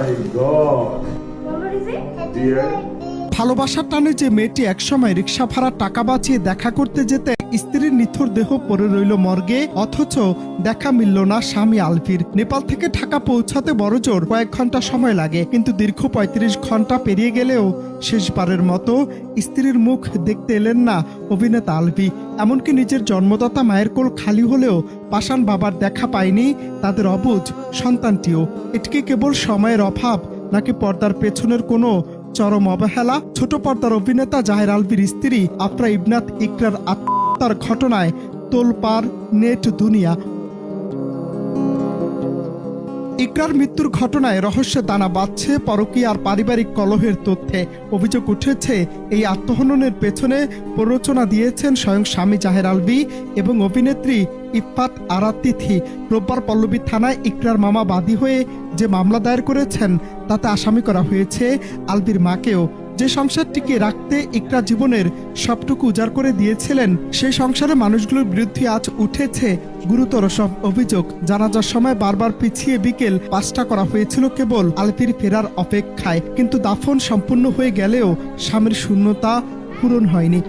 my God. Dear. ভালোবাসার টানে যে মেয়েটি একসময় রিক্সা ভাড়া টাকা বাঁচিয়ে দেখা করতে যেতে স্ত্রীর নিথর দেহ পড়ে রইল মর্গে, অথচ দেখা মিলল না স্বামী আলভির। নেপাল থেকে ঢাকা পৌঁছাতে বড়জোর কয়েক ঘন্টা সময় লাগে, কিন্তু দীর্ঘ ৩৫ ঘন্টা পেরিয়ে গেলেও শেষবারের মতো স্ত্রীর মুখ দেখতে এলেন না অভিনেতা আলভি। এমনকি নিজের জন্মদাতা মায়ের কোল খালি হলেও পাষাণ বাবার দেখা পায়নি তাদের অবুঝ সন্তানটিও। এটিকে কেবল সময়ের অভাব, নাকি পর্দার পেছনের কোনো চরম অবহেলা? ছোট পর্দার অভিনেতা জাহের আলভির স্ত্রী আফরা ইবনাত ইকরার আত্মহত্যার ঘটনায় তোলপাড় নেট দুনিয়া। ইকরার মৃত্যুর ঘটনায় রহস্যে দানা বাঁধছে পরকীয়া আর পারিবারিক কলহের তথ্যে। অভিযোগ উঠেছে এই আত্মহননের পেছনে প্ররোচনা দিয়েছেন স্বয়ং স্বামী জাহের আলভি এবং অভিনেত্রী ইফফাত আরা তিথি। রোববার পল্লবী থানায় ইকরার মামা বাদী হয়ে যে মামলা দায়ের করেছেন তাতে আসামি করা হয়েছে আলভির মাকেও। যে সংসার টিকিয়ে রাখতে ইকরা জীবনের সবটুকু উজাড় করে দিয়েছিলেন, সেই সংসারে মানুষগুলোর বিরুদ্ধে আজ উঠেছে গুরুতর সব অভিযোগ। জানাজার সময় বারবার পিছিয়ে বিকেল ৫টা করা হয়েছিল কেবল আলভির ফেরার অপেক্ষায়, কিন্তু দাফন সম্পূর্ণ হয়ে গেলেও স্বামীর শূন্যতা পূরণ হয়নি।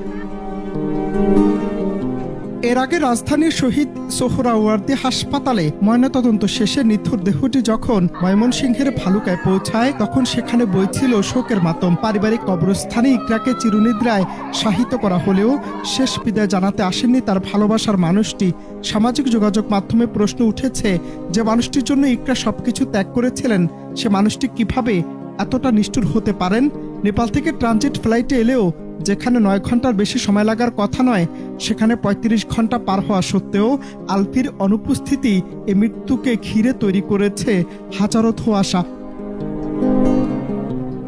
এর আগে রাজধানীর শহীদ সোহরাওয়ার্দী হাসপাতালে ময়নাতদন্ত শেষে নিথর দেহটি যখন ময়মনসিংহের ভালুকায় পৌঁছায়, তখন সেখানে বইছিল শোকের মাতম। পারিবারিক কবরস্থানে ইকরাকে চিরনিদ্রায় শায়িত করা হলেও শেষ বিদায় জানাতে আসেননি তার ভালোবাসার মানুষটি। সামাজিক যোগাযোগ মাধ্যমে প্রশ্ন উঠেছে, যে মানুষটির জন্য ইকরা সবকিছু ত্যাগ করেছিলেন, সে মানুষটি কিভাবে এতটা নিষ্ঠুর হতে পারেন? নেপাল থেকে ট্রানজিট ফ্লাইটে এলেও যেখানে ৯ ঘন্টার বেশি সময় লাগার কথা নয়, সেখানে ৩৫ ঘন্টা পার হওয়া সত্ত্বেও আলভির অনুপস্থিতি এই মৃত্যুকে ঘিরে তৈরি করেছে হাজারো ধোঁয়াশা।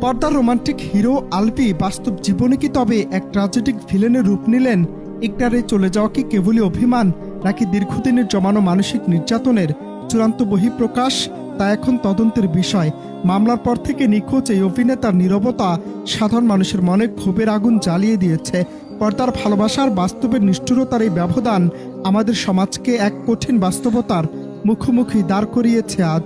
পর্দার রোমান্টিক হিরো আলভি বাস্তব জীবনে কি তবে এক ট্র্যাজেডিক ভিলেনের রূপ নিলেন? ইকরারে চলে যাওয়া কি কেবলই অভিমান, নাকি দীর্ঘদিনের জমানো মানসিক নির্যাতনের চূড়ান্ত বহিঃপ্রকাশ? তা এখন তদন্তের বিষয়। মামলার পর থেকে নিখোঁজ এই অভিনেতার নীরবতা সাধারণ মানুষের মনে ক্ষোভের আগুন জ্বালিয়ে দিয়েছে। পর্দার ভালোবাসার বাস্তবের নিষ্ঠুরতার এই ব্যবধান আমাদের সমাজকে এক কঠিন বাস্তবতার মুখোমুখি দাঁড় করিয়েছে আজ।